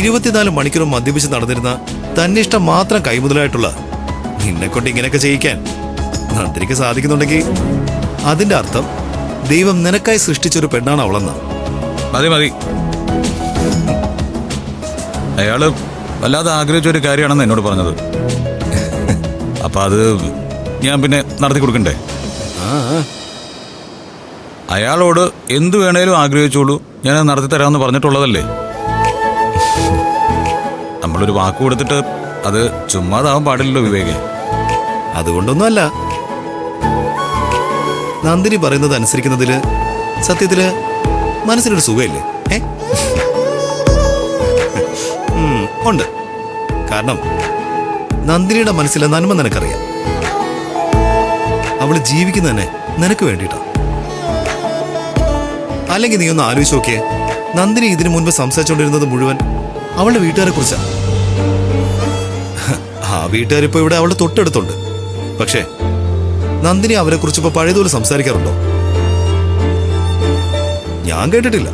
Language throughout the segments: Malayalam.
24 മണിക്കൂറും മദ്യപിച്ച് നടന്നിരുന്ന തന്നിഷ്ടം മാത്രം കൈമുതലായിട്ടുള്ള നിന്നെ കൊണ്ട് ഇങ്ങനെയൊക്കെ ചെയ്യിക്കാൻ നന്ദിനിക്ക് സാധിക്കുന്നുണ്ടെങ്കിൽ അതിന്റെ അർത്ഥം ദൈവം നിനക്കായി സൃഷ്ടിച്ചൊരു പെണ്ണാണ് അവളെന്ന. മതി മതി. അയാള് വല്ലാതെ ആഗ്രഹിച്ചൊരു കാര്യമാണെന്ന് എന്നോട് പറഞ്ഞത്. അപ്പൊ അത് ഞാൻ പിന്നെ നടത്തി കൊടുക്കണ്ടേ? അയാളോട് എന്തു വേണേലും ആഗ്രഹിച്ചോളൂ, ഞാൻ നടത്തി തരാമെന്ന് പറഞ്ഞിട്ടുള്ളതല്ലേ. നമ്മളൊരു വാക്ക് കൊടുത്തിട്ട് അത് ചുമ്മാതാവാൻ പാടില്ലല്ലോ വിവേകേ. അതുകൊണ്ടൊന്നുമല്ല, നന്ദിനി പറയുന്നത് അനുസരിക്കുന്നതില് സത്യത്തില് മനസ്സിനൊരു സുഖമില്ലേ? ഉണ്ട്. കാരണം നന്ദിനിയുടെ മനസ്സിലെ നന്മ നിനക്കറിയാം. അവള് ജീവിക്കുന്നതന്നെ നിനക്ക് വേണ്ടിയിട്ടാ. അല്ലെങ്കിൽ നീ ഒന്ന് ആലോചിച്ച് നോക്കിയേ, നന്ദിനി ഇതിനു മുൻപ് സംസാരിച്ചുകൊണ്ടിരുന്നത് മുഴുവൻ അവളുടെ വീട്ടുകാരെ കുറിച്ചാ. ആ വീട്ടുകാരിപ്പോ ഇവിടെ അവളുടെ തൊട്ടടുത്തുണ്ട്. പക്ഷേ നന്ദിനി അവരെ കുറിച്ച് ഇപ്പൊ പഴയതുപോലെ സംസാരിക്കാറുണ്ടോ? ഞാൻ കേട്ടിട്ടില്ല.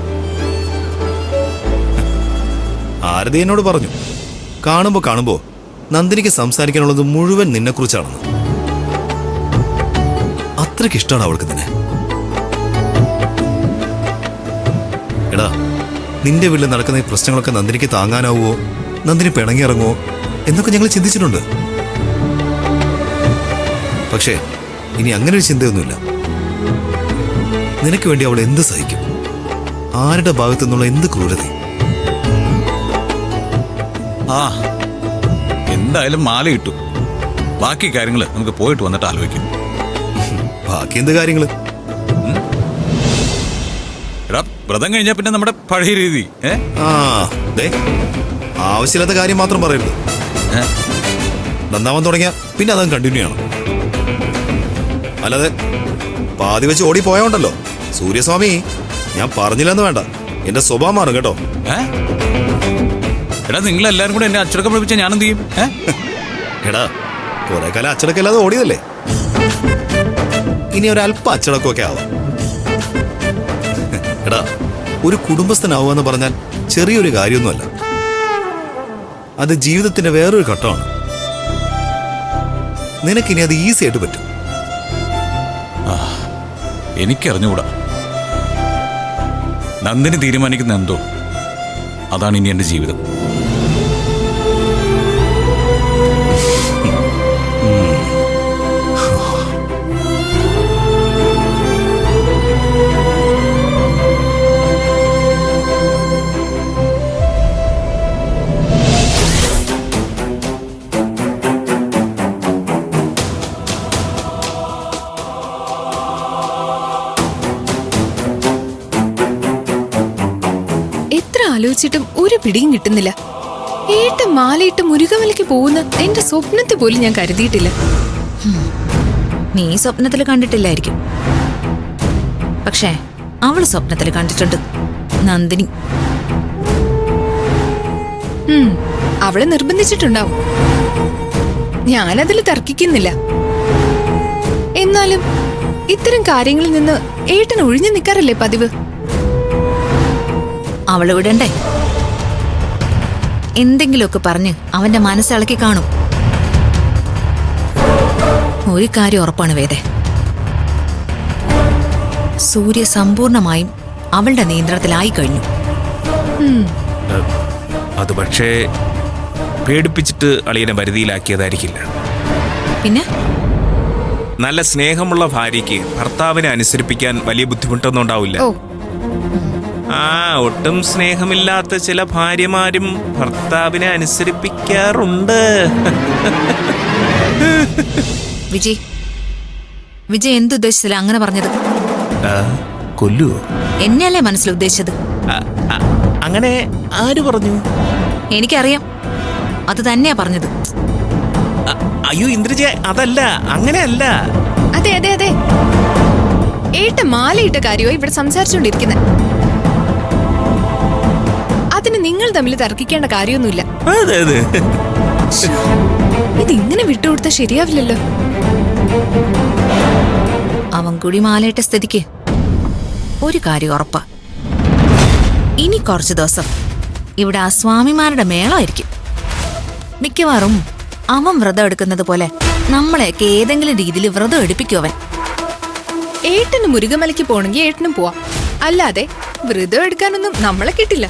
ആരതി എന്നോട് പറഞ്ഞു, കാണുമ്പോ നന്ദിനിക്ക് സംസാരിക്കാനുള്ളത് മുഴുവൻ നിന്നെക്കുറിച്ചാണെന്ന്. അത്രയ്ക്ക് ഇഷ്ടമാണ് അവൾക്ക് നിന്നെ. എടാ, നിന്റെ വീട്ടിൽ നടക്കുന്ന ഈ പ്രശ്നങ്ങളൊക്കെ നന്ദിനിക്ക് താങ്ങാനാവുമോ, നന്ദിനി പിണങ്ങിയിറങ്ങുമോ എന്നൊക്കെ ഞങ്ങൾ ചിന്തിച്ചിട്ടുണ്ട്. പക്ഷേ ഇനി അങ്ങനെ ഒരു ചിന്തയൊന്നുമില്ല. നിനക്ക് വേണ്ടി അവൾ എന്ത് സഹിക്കും, ആരുടെ ഭാഗത്തു നിന്നുള്ള എന്ത് ക്രൂരത. ആ എന്തായാലും മാല ഇട്ടു. ബാക്കി കാര്യങ്ങൾ നമുക്ക് പോയിട്ട് വന്നിട്ട് ആലോചിക്കും. ബാക്കി എന്ത് കാര്യങ്ങള്? എടാ, വ്രതം കഴിഞ്ഞാ പിന്നെ നമ്മുടെ പഴയ രീതി. ആവശ്യമില്ലാത്ത കാര്യം മാത്രം പറയരുത്. നന്നാവാൻ തുടങ്ങിയ പിന്നെ അതങ്ങ് കണ്ടിന്യൂ ചെയ്യണം. അല്ലാതെ പാതി വെച്ച് ഓടി പോയോണ്ടല്ലോ സൂര്യസ്വാമി, ഞാൻ പറഞ്ഞില്ലെന്ന് വേണ്ട, എന്റെ സ്വഭാവം മാറും കേട്ടോ. എടാ, നിങ്ങളെല്ലാരും കൂടെ എന്നെ അച്ചടക്കം പഠിപ്പിച്ച ഞാൻ എന്ത് ചെയ്യും? എടാ, കുറെ കാലം അച്ചടക്കമില്ലാതെ ഓടിയതല്ലേ, ഇനി ഒരല്പം അച്ചടക്കമൊക്കെ ആവാം. എടാ, ഒരു കുടുംബസ്ഥനാവുക എന്ന് പറഞ്ഞാൽ ചെറിയൊരു കാര്യമൊന്നുമല്ല. അത് ജീവിതത്തിന്റെ വേറൊരു ഘട്ടമാണ്. നിനക്കിനി അത് ഈസി ആയിട്ട് പറ്റും. എനിക്കറിഞ്ഞുകൂടാ. നന്ദിനി തീരുമാനിക്കുന്ന എന്തോ അതാണ് ഇനി എന്റെ ജീവിതം. ആലോചിച്ചിട്ടും ഒരു പിടിയും കിട്ടുന്നില്ല. ഏട്ട മാലയിട്ട് മുരുകമലയ്ക്ക് പോകുന്ന എന്റെ സ്വപ്നത്തെ പോലും ഞാൻ കരുതിയിട്ടില്ല. നീ സ്വപ്നത്തിൽ കണ്ടിട്ടില്ലായിരിക്കും, പക്ഷേ അവള് സ്വപ്നത്തിൽ കണ്ടിട്ടുണ്ട്. നന്ദിനി അവളെ നിർബന്ധിച്ചിട്ടുണ്ടാവും. ഞാനതിൽ തർക്കിക്കുന്നില്ല. എന്നാലും ഇത്തരം കാര്യങ്ങളിൽ നിന്ന് ഏട്ടൻ ഒഴിഞ്ഞു നിൽക്കാറല്ലേ പതിവ്. അവളെ വിടണ്ടേ? എന്തെങ്കിലുമൊക്കെ പറഞ്ഞ് അവന്റെ മനസ്സിളക്കി കാണും. ഒരു കാര്യം ഉറപ്പാണ് വേദേ, സൂര്യ സമ്പൂർണമായും അവളുടെ നിയന്ത്രണത്തിലായി കഴിഞ്ഞു. അത് പക്ഷേ പേടിപ്പിച്ചിട്ട് അളിയനെ വരുതിയിലാക്കിയതായിരിക്കില്ല. പിന്നെ നല്ല സ്നേഹമുള്ള ഭാര്യയ്ക്ക് ഭർത്താവിനെ അനുസരിപ്പിക്കാൻ വലിയ ബുദ്ധിമുട്ടൊന്നും ഉണ്ടാവില്ല. ഒട്ടും സ്നേഹമില്ലാത്ത ചില ഭാര്യമാരും ഭർത്താവിനെ അനുസരിപ്പിക്കാറുണ്ട്. വിജയ് എന്തുദ്ദേശിച്ചില്ല അങ്ങനെ പറഞ്ഞത്? കൊല്ലുവോ? എന്നെയല്ലേ മനസ്സിൽ ഉദ്ദേശിച്ചത്? അങ്ങനെ ആര് പറഞ്ഞു? എനിക്കറിയാം, അത് തന്നെയാ പറഞ്ഞത്. അയ്യോ ഇന്ദ്രജ, അതല്ല, അങ്ങനെയല്ല. അതെ അതെ അതെ, ഏട്ട മാലയിട്ട കാര്യമോ ഇവിടെ സംസാരിച്ചോണ്ടിരിക്കുന്നത്. അതിന് നിങ്ങൾ തമ്മിൽ തർക്കിക്കേണ്ട കാര്യമൊന്നുമില്ല. ഇതിങ്ങനെ വിട്ടുകൊടുത്താൽ ശരിയാവില്ലല്ലോ. അവൻ കൂടി മാലയിട്ട സ്ഥിതിക്ക് ഒരു കാര്യം ഉറപ്പാ, ഇനി കുറച്ചു ദിവസം ഇവിടെ ആ സ്വാമിമാരുടെ മേളമായിരിക്കും. മിക്കവാറും അവൻ വ്രതം എടുക്കുന്നത് പോലെ നമ്മളെയൊക്കെ ഏതെങ്കിലും രീതിയിൽ വ്രതം എടുപ്പിക്കും അവൻ. ഏട്ടന് മുരുകമലയ്ക്ക് പോണെങ്കിൽ ഏട്ടനും പോവാം, അല്ലാതെ വ്രതം എടുക്കാനൊന്നും നമ്മളെ കിട്ടില്ല.